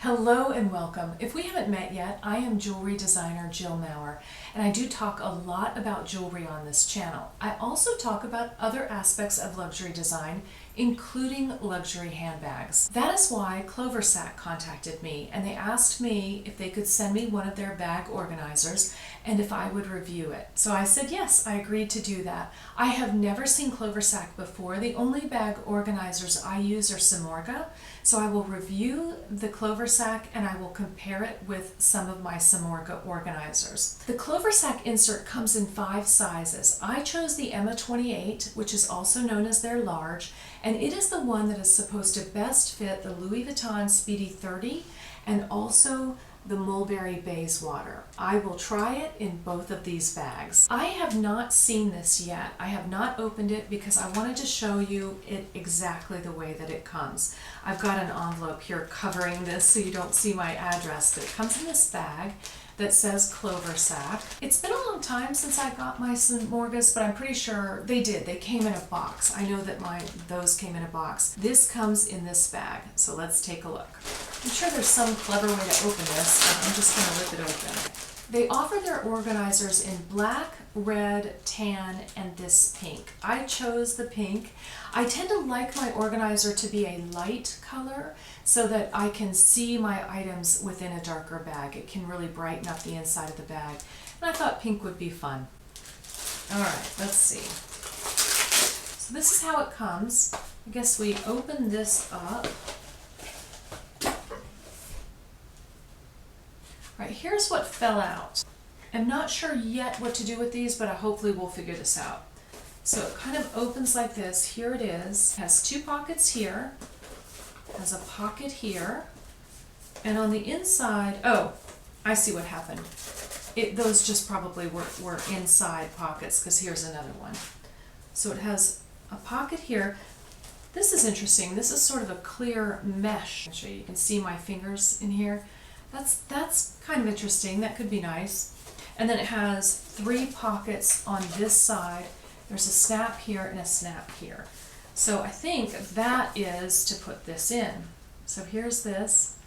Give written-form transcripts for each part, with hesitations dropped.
Hello and welcome. If we haven't met yet, I am jewelry designer Jill Maurer, and I do talk a lot about jewelry on this channel. I also talk about other aspects of luxury design, including luxury handbags. That is why Cloversac contacted me, and they asked me if they could send me one of their bag organizers and if I would review it. So I said yes, I agreed to do that. I have never seen Cloversac before. The only bag organizers I use are Samorga, so I will review the Cloversac and I will compare it with some of my Samorga organizers. The Cloversac insert comes in 5 sizes. I chose the Emma 28, which is also known as their large, and it is the one that is supposed to best fit the Louis Vuitton Speedy 30 and also the Mulberry Bayswater. I will try it in both of these bags. I have not seen this yet. I have not opened it because I wanted to show you it exactly the way that it comes. I've got an envelope here covering this so you don't see my address, but it comes in this bag that says Cloversac. It's been a long time since I got my Samorgas, but I'm pretty sure they did. They came in a box. I know that those came in a box. This comes in this bag, so let's take a look. I'm sure there's some clever way to open this, but I'm just gonna rip it open. They offer their organizers in black, red, tan, and this pink. I chose the pink. I tend to like my organizer to be a light color so that I can see my items within a darker bag. It can really brighten up the inside of the bag. And I thought pink would be fun. All right, let's see. So this is how it comes. I guess we open this up. All right, here's what fell out. I'm not sure yet what to do with these, but hopefully we'll figure this out. So it kind of opens like this. Here it is. It has 2 pockets here. It has a pocket here. And on the inside, oh, I see what happened. Those just probably were inside pockets, because here's another one. So it has a pocket here. This is interesting. This is sort of a clear mesh. I'll show you. You can see my fingers in here. That's kind of interesting. That could be nice. And then it has 3 pockets on this side. There's a snap here and a snap here. So I think that is to put this in. So here's this.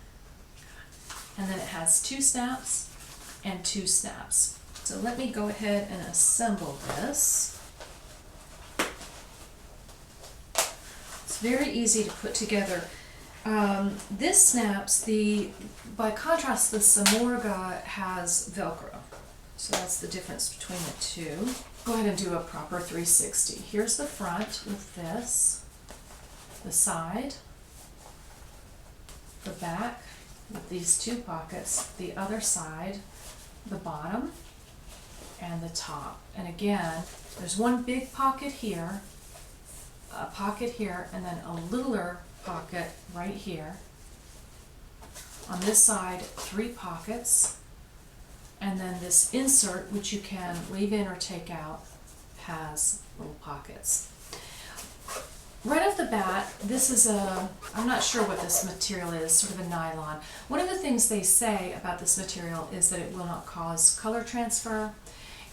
And then it has 2 snaps and 2 snaps. So let me go ahead and assemble this. It's very easy to put together. This snaps, by contrast, the Samorga has Velcro. So that's the difference between the two. Go ahead and do a proper 360. Here's the front with this, the side, the back with these 2 pockets, the other side, the bottom, and the top. And again, there's one big pocket here, a pocket here, and then a littler pocket right here. On this side, 3 pockets, and then this insert, which you can leave in or take out, has little pockets. Right off the bat, this is I'm not sure what this material is, sort of a nylon. One of the things they say about this material is that it will not cause color transfer.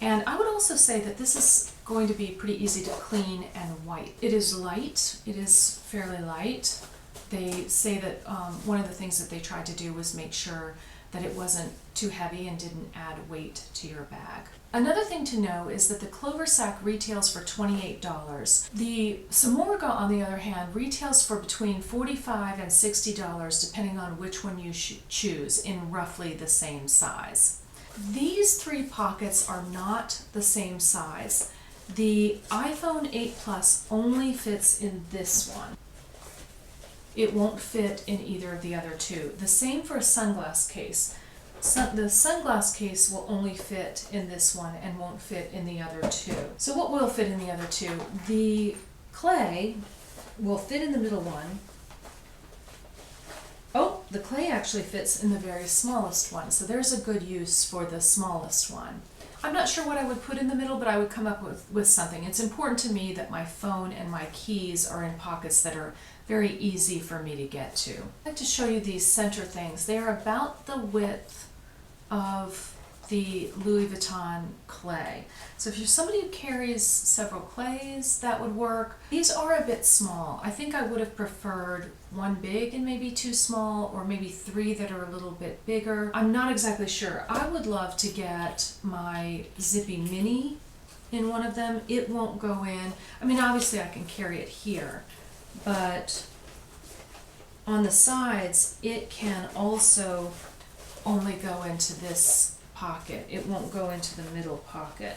And I would also say that this is going to be pretty easy to clean and wipe. It is light, it is fairly light. They say that one of the things that they tried to do was make sure that it wasn't too heavy and didn't add weight to your bag. Another thing to know is that the Cloversac retails for $28. The Samorga, on the other hand, retails for between $45 and $60 depending on which one you choose, in roughly the same size. These 3 pockets are not the same size. The iPhone 8 Plus only fits in this one. It won't fit in either of the other 2. The same for a sunglass case. The sunglass case will only fit in this one and won't fit in the other 2. So what will fit in the other 2? The clay will fit in the middle one. Oh, the clay actually fits in the very smallest one, so there's a good use for the smallest one. I'm not sure what I would put in the middle, but I would come up with something. It's important to me that my phone and my keys are in pockets that are very easy for me to get to. I'd like to show you these center things. They are about the width of the Louis Vuitton clay. So if you're somebody who carries several clays, that would work. These are a bit small. I think I would have preferred one big and maybe two small, or maybe three that are a little bit bigger. I'm not exactly sure. I would love to get my Zippy Mini in one of them. It won't go in. I mean, obviously I can carry it here, but on the sides, it can also only go into this pocket. It won't go into the middle pocket.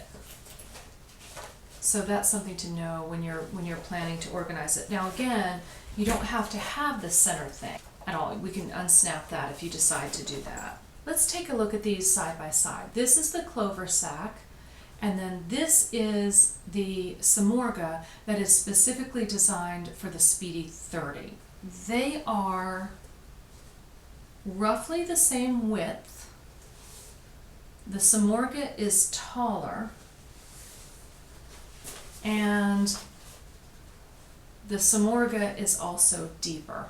So that's something to know when you're planning to organize it. Now again, you don't have to have the center thing at all. We can unsnap that if you decide to do that. Let's take a look at these side by side. This is the Cloversac, and then this is the Samorga that is specifically designed for the Speedy 30. They are roughly the same width. The Samorga is taller, and the Samorga is also deeper.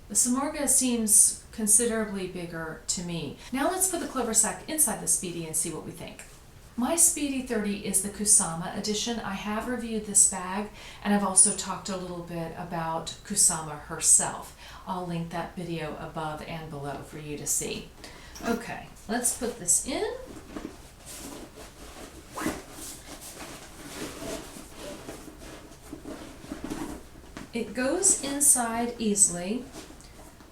The Samorga seems considerably bigger to me. Now let's put the Cloversac inside the Speedy and see what we think. My Speedy 30 is the Kusama edition. I have reviewed this bag, and I've also talked a little bit about Kusama herself. I'll link that video above and below for you to see. Okay, let's put this in. It goes inside easily.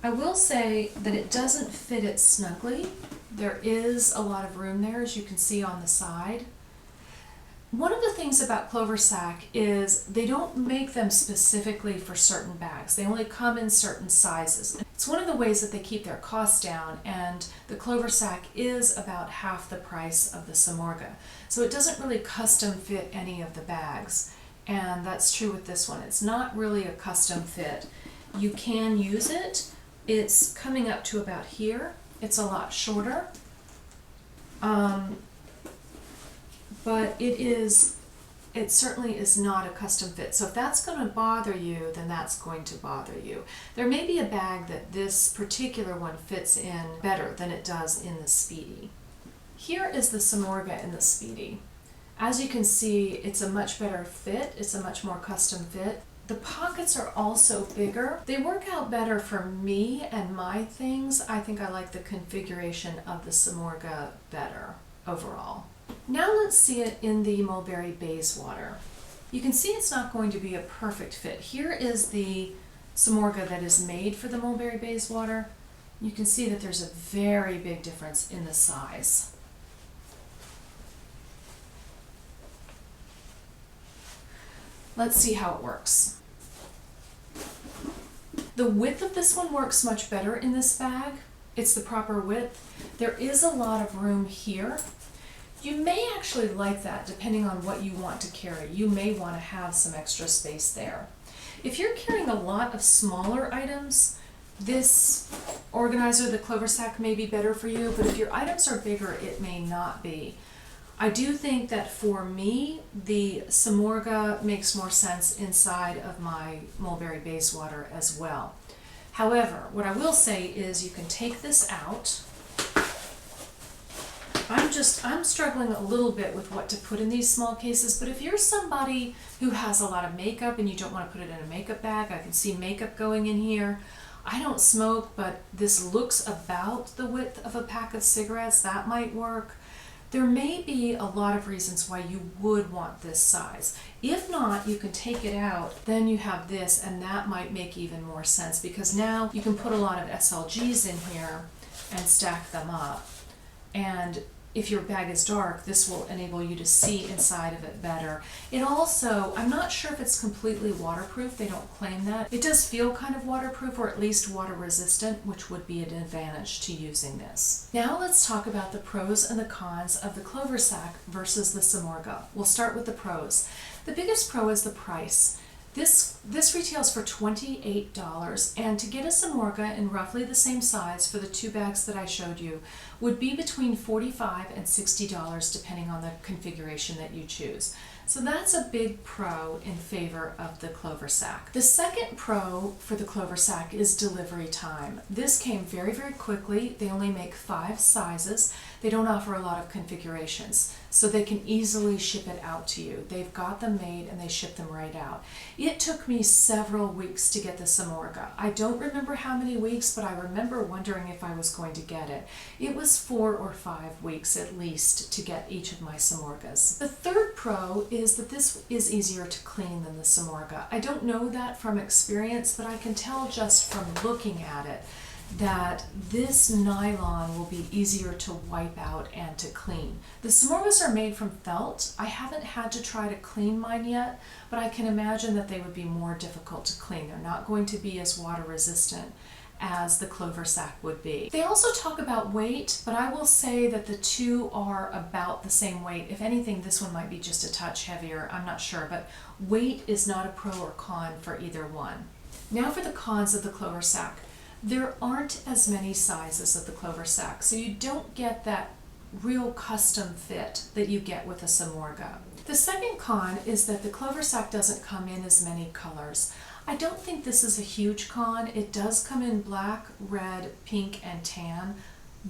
I will say that it doesn't fit it snugly. There is a lot of room there, as you can see on the side. One of the things about Cloversac is they don't make them specifically for certain bags. They only come in certain sizes. It's one of the ways that they keep their costs down, and the Cloversac is about half the price of the Samorga. So it doesn't really custom fit any of the bags, and that's true with this one. It's not really a custom fit. You can use it. It's coming up to about here. It's a lot shorter, but it certainly is not a custom fit. So if that's going to bother you, then that's going to bother you. There may be a bag that this particular one fits in better than it does in the Speedy. Here is the Samorga in the Speedy. As you can see, it's a much better fit. It's a much more custom fit. The pockets are also bigger. They work out better for me and my things. I think I like the configuration of the Samorga better overall. Now let's see it in the Mulberry Bayswater. You can see it's not going to be a perfect fit. Here is the Samorga that is made for the Mulberry Bayswater. You can see that there's a very big difference in the size. Let's see how it works. The width of this one works much better in this bag. It's the proper width. There is a lot of room here. You may actually like that depending on what you want to carry. You may want to have some extra space there. If you're carrying a lot of smaller items, this organizer, the Cloversac, may be better for you, but if your items are bigger, it may not be. I do think that for me, the Samorga makes more sense inside of my Mulberry Bayswater as well. However, what I will say is you can take this out. I'm struggling a little bit with what to put in these small cases, but if you're somebody who has a lot of makeup and you don't want to put it in a makeup bag, I can see makeup going in here. I don't smoke, but this looks about the width of a pack of cigarettes. That might work. There may be a lot of reasons why you would want this size. If not, you can take it out, then you have this, and that might make even more sense because now you can put a lot of SLGs in here and stack them up. And if your bag is dark, this will enable you to see inside of it better. It also, I'm not sure if it's completely waterproof. They don't claim that. It does feel kind of waterproof, or at least water resistant, which would be an advantage to using this. Now let's talk about the pros and the cons of the Cloversac versus the Samorga. We'll start with the pros. The biggest pro is the price. This retails for $28, and to get a Samorga in roughly the same size for the two bags that I showed you would be between $45 and $60 depending on the configuration that you choose. So that's a big pro in favor of the Cloversac. The second pro for the Cloversac is delivery time. This came very, very quickly. They only make 5 sizes. They don't offer a lot of configurations, so they can easily ship it out to you. They've got them made and they ship them right out. It took me several weeks to get the Samorga. I don't remember how many weeks, but I remember wondering if I was going to get it. It was 4 or 5 weeks at least to get each of my Samorgas. The third pro is that this is easier to clean than the Samorga. I don't know that from experience, but I can tell just from looking at it that this nylon will be easier to wipe out and to clean. The Samorgas are made from felt. I haven't had to try to clean mine yet, but I can imagine that they would be more difficult to clean. They're not going to be as water resistant as the Cloversac would be. They also talk about weight, but I will say that the two are about the same weight. If anything, this one might be just a touch heavier, I'm not sure, but weight is not a pro or con for either one. Now for the cons of the Cloversac. There aren't as many sizes of the Cloversac, so you don't get that real custom fit that you get with a Samorga. The second con is that the Cloversac doesn't come in as many colors. I don't think this is a huge con. It does come in black, red, pink, and tan.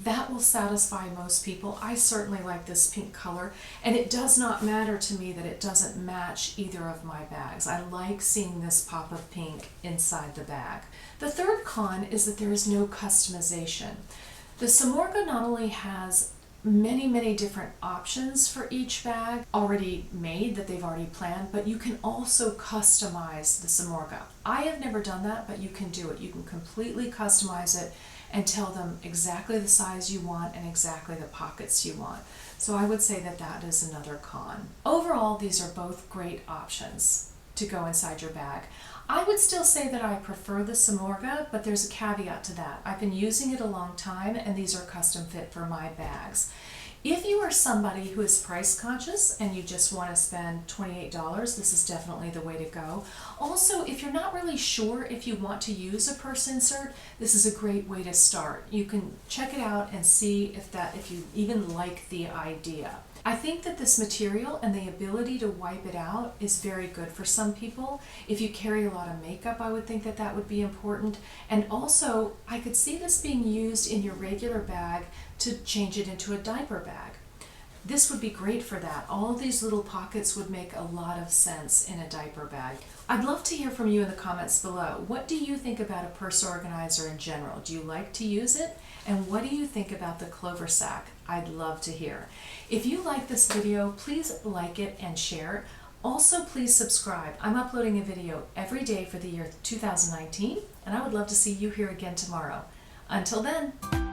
That will satisfy most people. I certainly like this pink color, and it does not matter to me that it doesn't match either of my bags. I like seeing this pop of pink inside the bag. The third con is that there is no customization. The Samorga not only has many, many different options for each bag already made that they've already planned, but you can also customize the Samorga. I have never done that, but you can do it. You can completely customize it and tell them exactly the size you want and exactly the pockets you want. So I would say that that is another con. Overall, these are both great options to go inside your bag. I would still say that I prefer the Samorga, but there's a caveat to that. I've been using it a long time, and these are custom fit for my bags. If you are somebody who is price conscious and you just want to spend $28, this is definitely the way to go. Also, if you're not really sure if you want to use a purse insert, this is a great way to start. You can check it out and see if you even like the idea. I think that this material and the ability to wipe it out is very good for some people. If you carry a lot of makeup, I would think that that would be important. And also, I could see this being used in your regular bag to change it into a diaper bag. This would be great for that. All of these little pockets would make a lot of sense in a diaper bag. I'd love to hear from you in the comments below. What do you think about a purse organizer in general? Do you like to use it? And what do you think about the Cloversac? I'd love to hear. If you like this video, please like it and share it. Also, please subscribe. I'm uploading a video every day for the year 2019, and I would love to see you here again tomorrow. Until then.